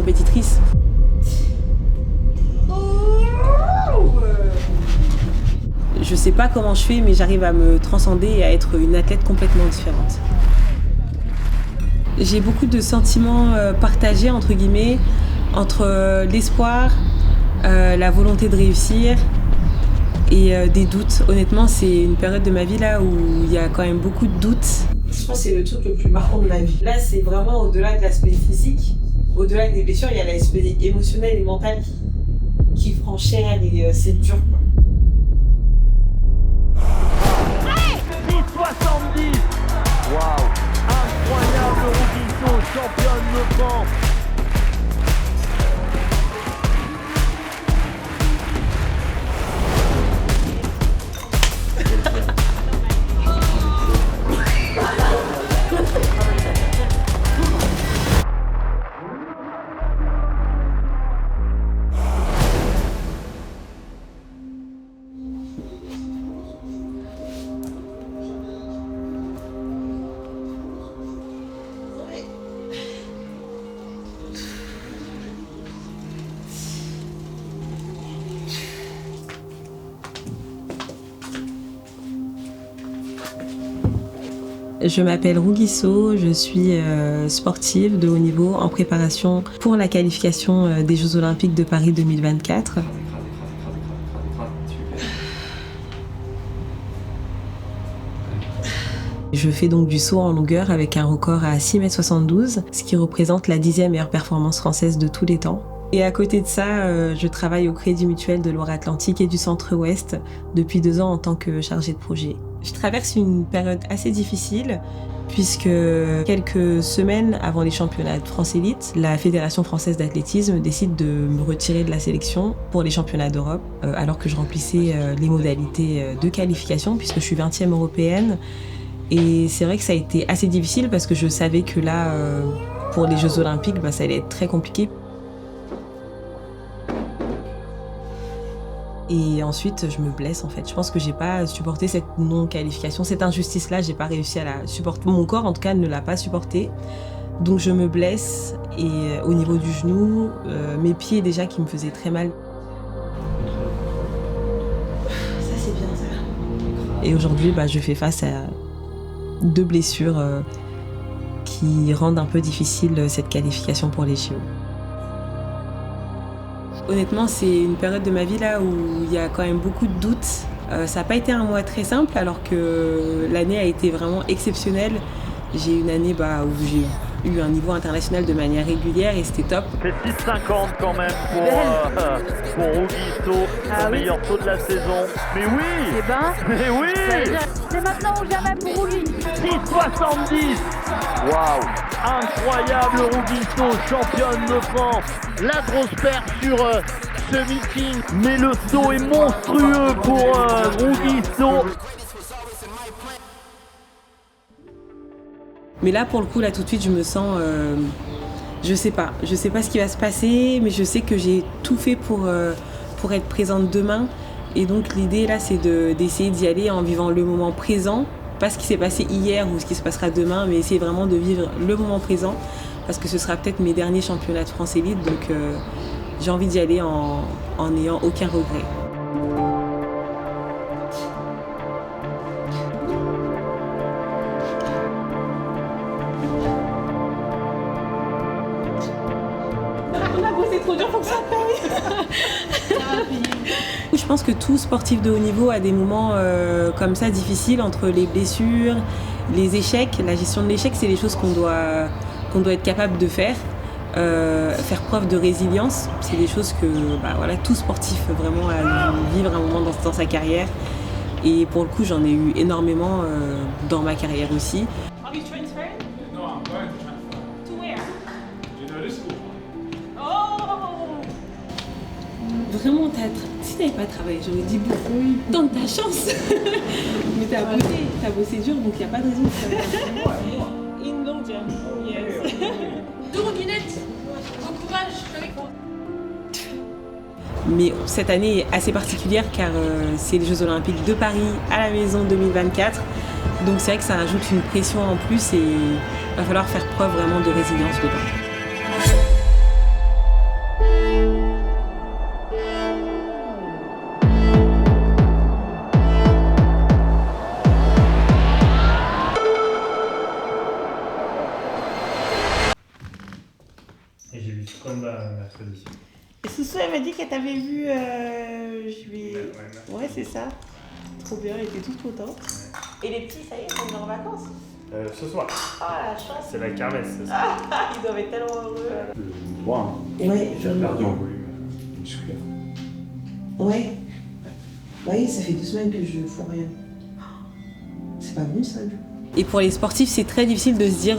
compétitrice. Je sais pas comment je fais, mais j'arrive à me transcender et à être une athlète complètement différente. J'ai beaucoup de sentiments partagés, entre guillemets, entre l'espoir, la volonté de réussir et des doutes. Honnêtement, c'est une période de ma vie là où il y a quand même beaucoup de doutes. Je pense que c'est le truc le plus marquant de ma vie. Là, c'est vraiment au-delà de l'aspect physique, au-delà des blessures, il y a l'aspect émotionnel et mental qui prend cher et c'est dur, quoi. 70. Waouh, incroyable Rouguisseau, championne de France. Je m'appelle Rouguisseau, je suis sportive de haut niveau en préparation pour la qualification des Jeux Olympiques de Paris 2024. Je fais donc du saut en longueur avec un record à 6,72 m, ce qui représente la 10e meilleure performance française de tous les temps. Et à côté de ça, je travaille au Crédit Mutuel de Loire-Atlantique et du Centre-Ouest depuis 2 ans en tant que chargée de projet. Je traverse une période assez difficile puisque quelques semaines avant les championnats de France Élite, la Fédération française d'athlétisme décide de me retirer de la sélection pour les championnats d'Europe alors que je remplissais les modalités de qualification puisque je suis 20e européenne. Et c'est vrai que ça a été assez difficile parce que je savais que là, pour les Jeux Olympiques, ça allait être très compliqué. Et ensuite, je me blesse en fait. Je pense que j'ai pas supporté cette non-qualification, cette injustice-là, j'ai pas réussi à la supporter. Mon corps, en tout cas, ne l'a pas supporté. Donc je me blesse et au niveau du genou, mes pieds déjà qui me faisaient très mal. Ça c'est bien ça. Et aujourd'hui, je fais face à 2 blessures qui rendent un peu difficile cette qualification pour les JO. Honnêtement, c'est une période de ma vie là où il y a quand même beaucoup de doutes. Ça n'a pas été un mois très simple alors que l'année a été vraiment exceptionnelle. J'ai eu une année où j'ai eu un niveau international de manière régulière et c'était top. C'est 6,50 quand même pour Rouguisseau, son meilleur saut de la saison. Mais oui, mais oui, c'est maintenant ou jamais pour Rouguisseau. 6,70. Waouh, incroyable Rouguisseau, championne de France. La grosse perte sur ce meeting, mais le saut est monstrueux pour Rouguisseau. Mais là, pour le coup, là tout de suite, je me sens, je sais pas ce qui va se passer, mais je sais que j'ai tout fait pour être présente demain. Et donc l'idée là, c'est d'essayer d'y aller en vivant le moment présent, pas ce qui s'est passé hier ou ce qui se passera demain, mais essayer vraiment de vivre le moment présent, parce que ce sera peut-être mes derniers championnats de France Élite, donc j'ai envie d'y aller en n'ayant aucun regret. On a bossé trop dur pour que ça paye. Je pense que tout sportif de haut niveau a des moments comme ça difficiles entre les blessures, les échecs. La gestion de l'échec, c'est les choses qu'on doit être capable de faire. Faire preuve de résilience, c'est des choses que tout sportif vraiment a vivre un moment dans sa carrière. Et pour le coup, j'en ai eu énormément dans ma carrière aussi. Vraiment, si t'avais pas travaillé, j'aurais dit oui, tente ta chance. Mais t'as bossé dur, donc il n'y a pas de raison que ça va. Une longue jam. Yes. Rouguinette, bon courage avec moi. Mais cette année est assez particulière car c'est les Jeux Olympiques de Paris à la maison 2024. Donc c'est vrai que ça ajoute une pression en plus et il va falloir faire preuve vraiment de résilience dedans. mercredi. Et Soussou, elle m'a dit qu'elle t'avait vu. Ouais, c'est ça. Trop bien, elle était toute contente. Ouais. Et les petits, ça y est, ils sont en vacances Ce soir. Ah, la chance. C'est la kermesse, c'est ça. Ils doivent être tellement heureux. Le droit, hein. Ouais, J'ai perdu en volume musculaire. Ouais. Oui, ça fait 2 semaines que je fous rien. C'est pas bon ça. Et pour les sportifs, c'est très difficile de se dire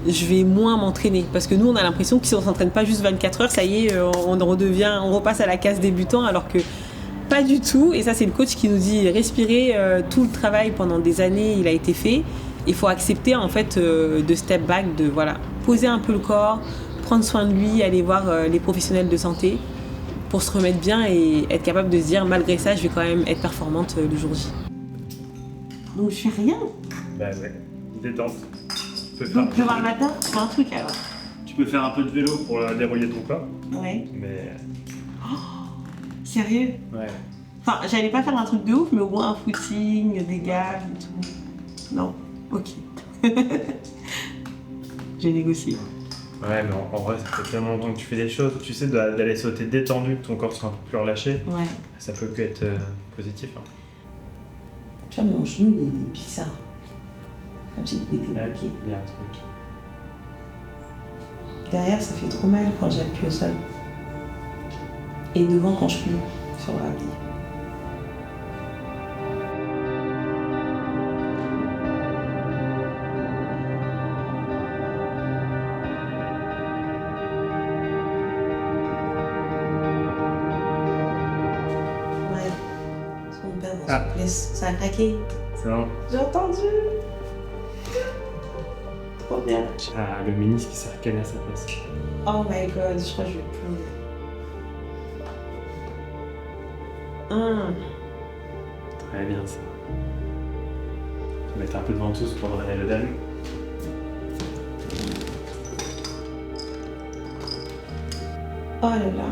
je vais moins m'entraîner. Parce que nous, on a l'impression que si on s'entraîne pas juste 24 heures, ça y est, on repasse à la case débutant, alors que pas du tout. Et ça, c'est le coach qui nous dit respirez, tout le travail pendant des années, il a été fait. Il faut accepter en fait de step back, de poser un peu le corps, prendre soin de lui, aller voir les professionnels de santé pour se remettre bien et être capable de se dire malgré ça, je vais quand même être performante le jour J. Donc je fais rien. Bah ouais, détente. Donc demain matin, je fais un truc alors. Tu peux faire un peu de vélo pour dérouiller ton corps. Ouais. Mais. Sérieux? Ouais. Enfin, j'allais pas faire un truc de ouf, mais au moins un footing, des gammes et tout. Non? Ok. J'ai négocié. Ouais, mais en vrai, ça fait tellement longtemps que tu fais des choses. Tu sais, d'aller sauter détendu, que ton corps soit un peu plus relâché. Ouais. Ça peut que être positif. Hein. Tu vois, mon genou, il est bizarre. Comme si il était bloqué. Il y a un truc. Derrière, ça fait trop mal quand j'appuie au sol. Et devant, quand je plie sur la vie. Ouais. Son père dans son place. Ça a craqué. C'est bon. J'ai entendu. Trop bien. Ah, le ministre qui s'est recalé à sa place. Oh my god, je crois que je vais pleurer. Très bien ça. Je vais mettre un peu de ventouse pour drainer l'œdème. Oh là là.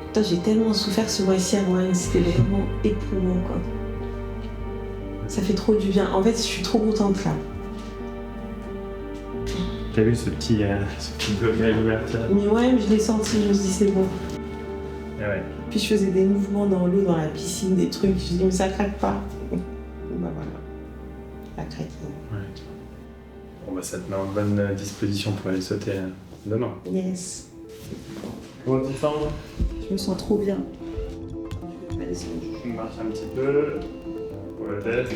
Putain, j'ai tellement souffert ce mois-ci à Moine, c'était vraiment éprouvant quoi. Ça fait trop du bien. En fait, je suis trop contente là. T'as vu ce petit bloc à l'ouverture? Mais ouais, je l'ai senti, je me suis dit c'est bon. Ah ouais. Puis je faisais des mouvements dans l'eau, dans la piscine, des trucs. Je me suis dit mais ça craque pas. Bon bah voilà. Ça craque. Ouais. Bon bah ça te met en bonne disposition pour aller sauter demain. Yes. Comment tu te sens? Je me sens trop bien. Je marche un petit peu pour la tête.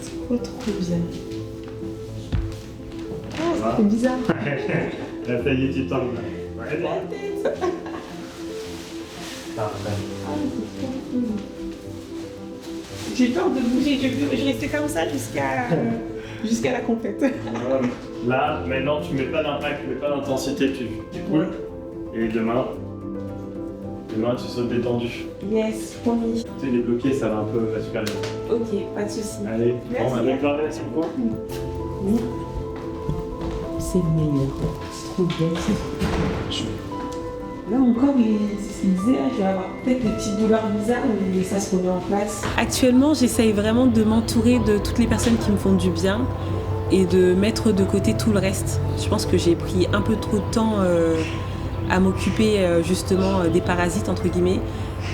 C'est quoi trop bien? Ça C'est bizarre. La taille du temps. Ouais, La tête. parfait. Ah, c'est trop cool. J'ai peur de bouger, je restais comme ça jusqu'à la compète. Là, maintenant, tu mets pas d'impact, tu mets pas d'intensité, tu coules. Et demain, tu sautes détendu. Yes, promis. Tu sais, il est bloqué, ça va un peu super bien. Ok, pas de soucis. Allez, merci. bon, avec l'ordre, c'est quoi? Oui. C'est le meilleur. C'est trop bien. Là, mon corps, il disait, je vais avoir peut-être des petites douleurs bizarres, mais ça se remet en place. Actuellement, j'essaye vraiment de m'entourer de toutes les personnes qui me font du bien et de mettre de côté tout le reste. Je pense que j'ai pris un peu trop de temps à m'occuper justement des parasites, entre guillemets.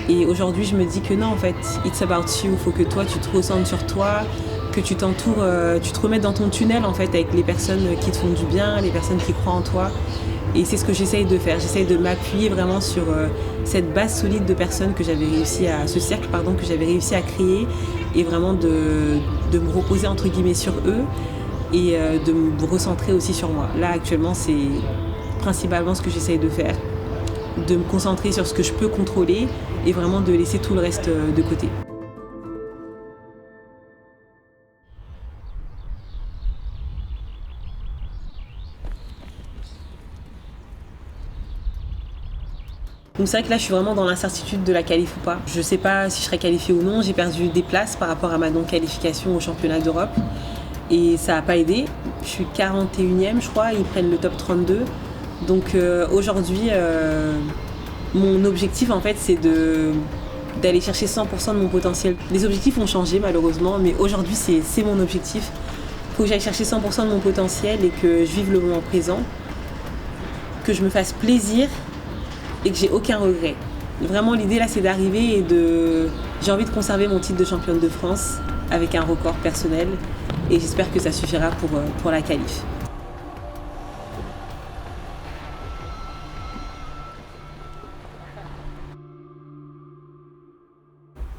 Et aujourd'hui, je me dis que non, en fait, it's about you. Il faut que toi, tu te recentres sur toi, que tu t'entoures, tu te remettes dans ton tunnel, en fait, avec les personnes qui te font du bien, les personnes qui croient en toi. Et c'est ce que j'essaye de faire. J'essaye de m'appuyer vraiment sur cette base solide de personnes que j'avais réussi à, ce cercle, pardon, que j'avais réussi à créer, et vraiment de me reposer, entre guillemets, sur eux, et de me recentrer aussi sur moi. Là, actuellement, c'est principalement ce que j'essaye de faire, de me concentrer sur ce que je peux contrôler et vraiment de laisser tout le reste de côté. Donc c'est vrai que là je suis vraiment dans l'incertitude de la qualif ou pas. Je sais pas si je serai qualifiée ou non, j'ai perdu des places par rapport à ma non-qualification au championnat d'Europe et ça n'a pas aidé. Je suis 41e je crois, ils prennent le top 32. Donc aujourd'hui mon objectif en fait c'est d'aller chercher 100% de mon potentiel. Les objectifs ont changé malheureusement, mais aujourd'hui c'est mon objectif faut que j'aille chercher 100% de mon potentiel et que je vive le moment présent, que je me fasse plaisir et que j'ai aucun regret. Vraiment, l'idée là, c'est d'arriver et j'ai envie de conserver mon titre de championne de France avec un record personnel et j'espère que ça suffira pour la qualif.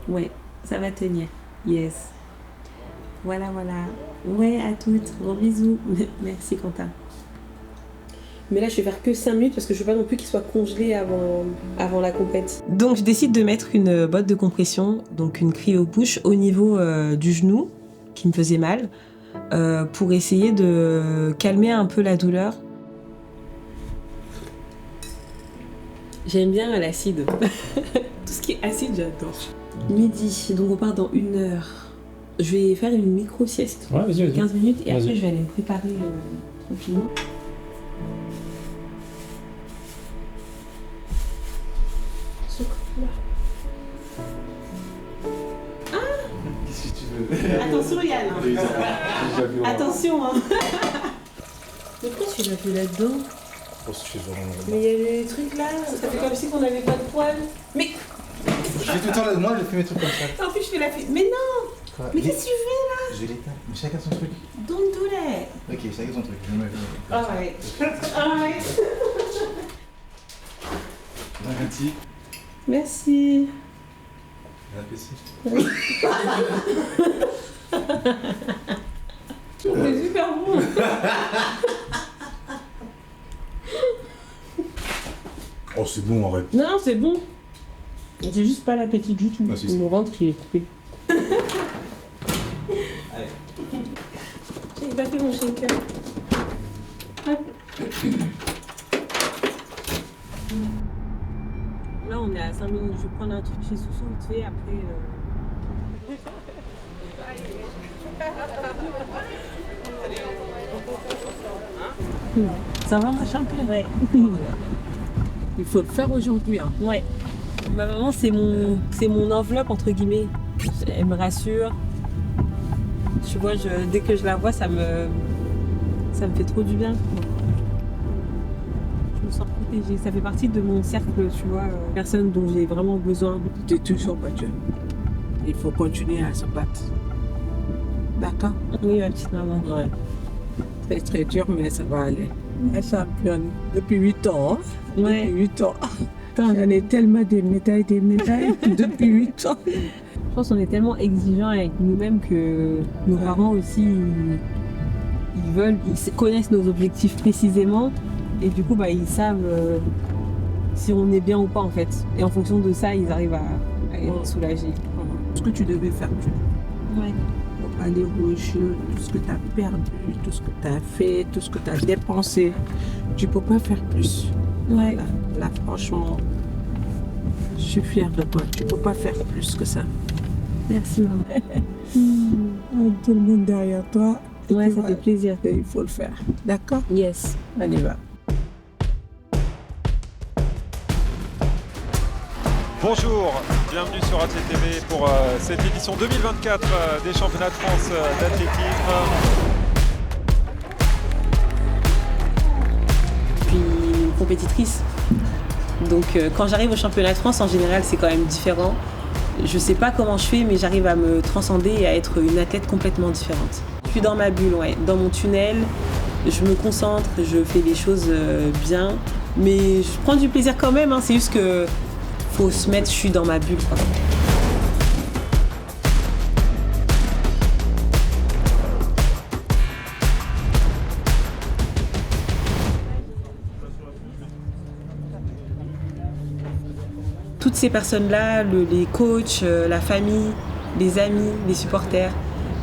Ouais, ça va tenir. Yes. Voilà. Ouais, à toutes. Gros bisous. Merci, Quentin. Mais là, je vais faire que 5 minutes parce que je veux pas non plus qu'il soit congelé avant la compète. Donc, je décide de mettre une botte de compression, donc une cryo-push, au niveau du genou, qui me faisait mal, pour essayer de calmer un peu la douleur. J'aime bien l'acide. Tout ce qui est acide, j'adore. Midi, donc on part dans 1 heure. Je vais faire une micro-sieste, Ouais, vas-y. 15 minutes, et Vas-y. après je vais aller me préparer tranquillement. Qu'est-ce que tu veux? Attention Yann, J'ai déjà vu. attention hein. Mais pourquoi tu l'as vu là-dedans? Parce que je suis vraiment. Mais il y a des trucs là, ça fait comme si on n'avait pas de poils. Mais Je fais tout le temps là, moi je fais mes trucs comme ça. en plus je fais la fête. Mais non. Quoi? Mais qu'est-ce que tu fais Je vais l'éteindre. Mais chacun son truc. là? Don't do that. Ok, chacun son truc. Je me mets. Alright. Merci. Merci. Bon appétit. C'est super bon. Oh, c'est bon, arrête. Non, c'est bon. J'ai juste pas l'appétit du tout. Ah, si, si. Mon ventre il est coupé. Allez. J'ai pas fait mon shaker. Hop. Là, on est à 5 minutes. Je vais prendre un truc chez Soussou vite fait. Après. Ça va ma championne? Ouais. Il faut le faire aujourd'hui. Hein. Ouais. Ma maman, c'est mon enveloppe, entre guillemets. Elle me rassure. Tu vois, dès que je la vois, ça me fait trop du bien. Je me sens protégée. Ça fait partie de mon cercle, tu vois, personne dont j'ai vraiment besoin. Tu es toujours battu. Il faut continuer à se battre. D'accord? Oui, ma petite maman. Ouais. C'est très dur, mais ça va aller. La championne, depuis 8 ans. Hein? Ouais. Depuis 8 ans. J'en ai tellement des médailles depuis 8 ans. Je pense qu'on est tellement exigeants avec nous-mêmes que nos parents aussi, ils connaissent nos objectifs précisément et du coup, ils savent si on est bien ou pas en fait. Et en fonction de ça, ils arrivent à être soulagés. Ce que tu devais faire, tu Ouais. faut pas aller rougir, tout ce que tu as perdu, tout ce que tu as fait, tout ce que tu as dépensé. Tu peux pas faire plus. Ouais. Là, franchement, je suis fière de toi. Tu peux pas faire plus que ça. Merci maman. Tout le monde derrière toi. Et Ouais, tu ça vois, fait plaisir. il faut le faire. D'accord? Yes. On y va. Bonjour, bienvenue sur Athlète TV pour cette édition 2024 des championnats de France d'athlétisme. Puis compétitrice. Donc quand j'arrive au championnat de France, en général, c'est quand même différent. Je sais pas comment je fais, mais j'arrive à me transcender et à être une athlète complètement différente. Je suis dans ma bulle, ouais, dans mon tunnel. Je me concentre, je fais les choses bien, mais je prends du plaisir quand même. Hein, c'est juste que faut se mettre, je suis dans ma bulle, quoi. Toutes ces personnes-là, les coachs, la famille, les amis, les supporters,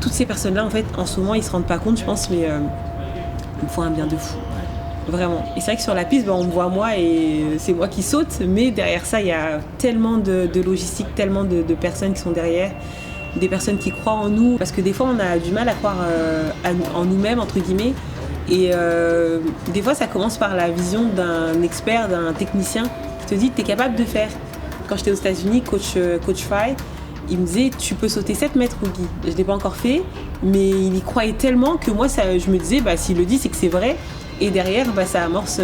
toutes ces personnes-là, en fait, en ce moment, ils se rendent pas compte, je pense, mais ils me font un bien de fou. Vraiment. Et c'est vrai que sur la piste, on me voit moi et c'est moi qui saute, mais derrière ça, il y a tellement de logistique, tellement de personnes qui sont derrière, des personnes qui croient en nous, parce que des fois, on a du mal à croire en nous-mêmes, entre guillemets. Et des fois, ça commence par la vision d'un expert, d'un technicien qui te dit que tu es capable de faire. Quand j'étais aux États-Unis, coach Fry, Il me disait, tu peux sauter 7 mètres, Rougui. Je ne l'ai pas encore fait, mais il y croyait tellement que moi, je me disais, s'il le dit, c'est que c'est vrai. Et derrière, ça amorce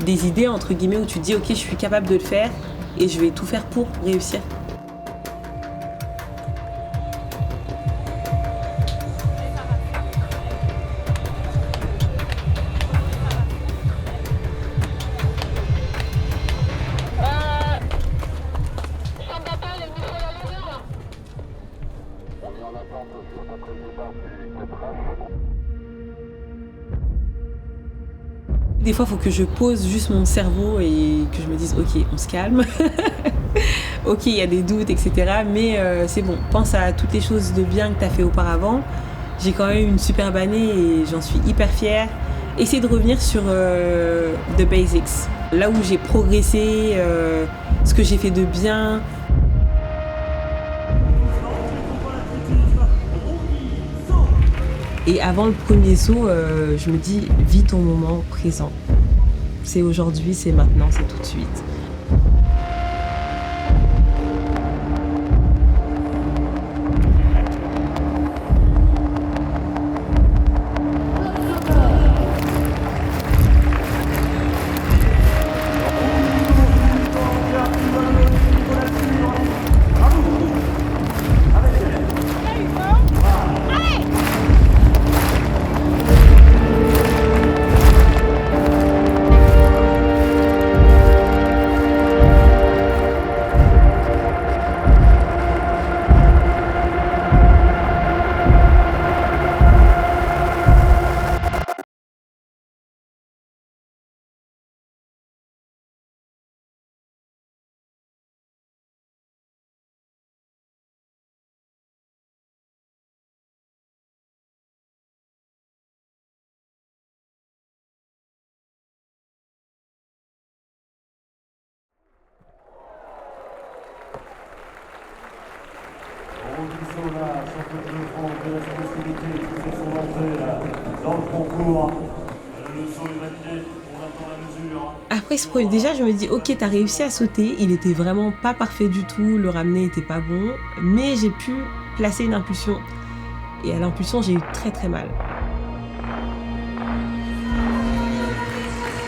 des idées, entre guillemets, où tu te dis, ok, je suis capable de le faire et je vais tout faire pour réussir. Des fois, il faut que je pose juste mon cerveau et que je me dise, ok, on se calme. Ok, il y a des doutes, etc. Mais c'est bon, pense à toutes les choses de bien que tu as fait auparavant. J'ai quand même une superbe année et j'en suis hyper fière. Essayer de revenir sur the basics, là où j'ai progressé, ce que j'ai fait de bien. Et avant le premier saut, je me dis, vis ton moment présent. C'est aujourd'hui, c'est maintenant, c'est tout de suite. Après ce premier, déjà je me dis ok, t'as réussi à sauter, il était vraiment pas parfait du tout, le ramener était pas bon, mais j'ai pu placer une impulsion. Et à l'impulsion, j'ai eu très très mal.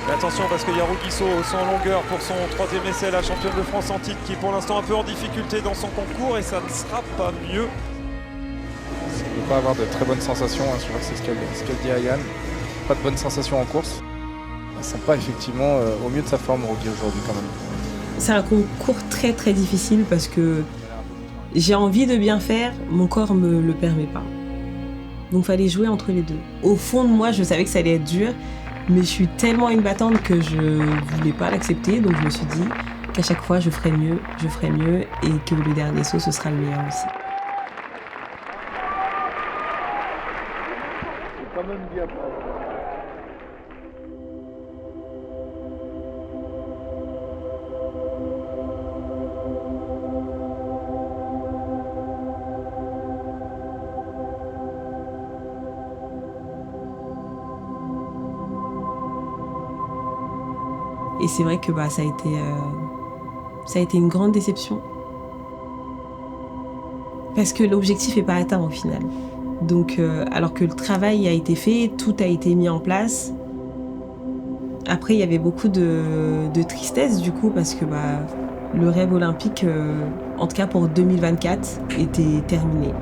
Mais attention parce qu'il y a Rougui au saut en longueur pour son 3e essai, la championne de France en titre qui est pour l'instant un peu en difficulté dans son concours et ça ne sera pas mieux. Il ne peut pas avoir de très bonnes sensations, je crois que c'est ce qu'elle dit à Yann. Pas de bonnes sensations en course. Elle ne sent pas effectivement au mieux de sa forme Rougui aujourd'hui quand même. C'est un concours très très difficile parce que j'ai envie de bien faire, mon corps me le permet pas. Donc il fallait jouer entre les deux. Au fond de moi, je savais que ça allait être dur, mais je suis tellement une battante que je voulais pas l'accepter, donc je me suis dit qu'à chaque fois je ferais mieux, et que le dernier saut ce sera le meilleur aussi. C'est quand même bien. Et c'est vrai que ça a été une grande déception. Parce que l'objectif n'est pas atteint au final. Donc, alors que le travail a été fait, tout a été mis en place. Après, il y avait beaucoup de tristesse du coup, parce que le rêve olympique, en tout cas pour 2024, était terminé.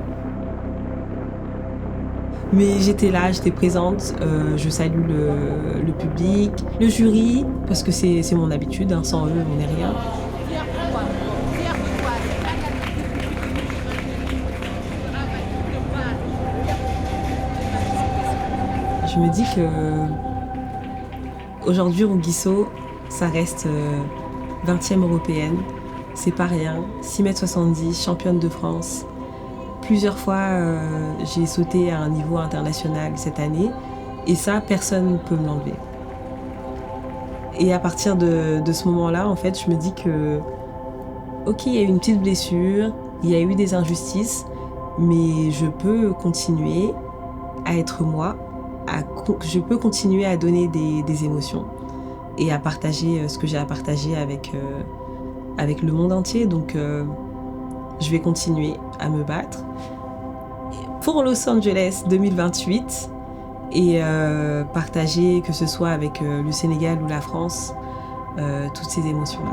Mais j'étais là, j'étais présente, je salue le public, le jury, parce que c'est mon habitude, sans eux on n'est rien. Je me dis que aujourd'hui Rougui, ça reste 20e européenne, c'est pas rien, 6,70 m, championne de France. Plusieurs fois, j'ai sauté à un niveau international cette année et ça, personne ne peut me l'enlever. Et à partir de ce moment-là, en fait, je me dis que, ok, il y a eu une petite blessure, il y a eu des injustices, mais je peux continuer à être moi, je peux continuer à donner des émotions et à partager ce que j'ai à partager avec le monde entier. Donc, je vais continuer à me battre pour Los Angeles 2028 et partager, que ce soit avec le Sénégal ou la France, toutes ces émotions-là.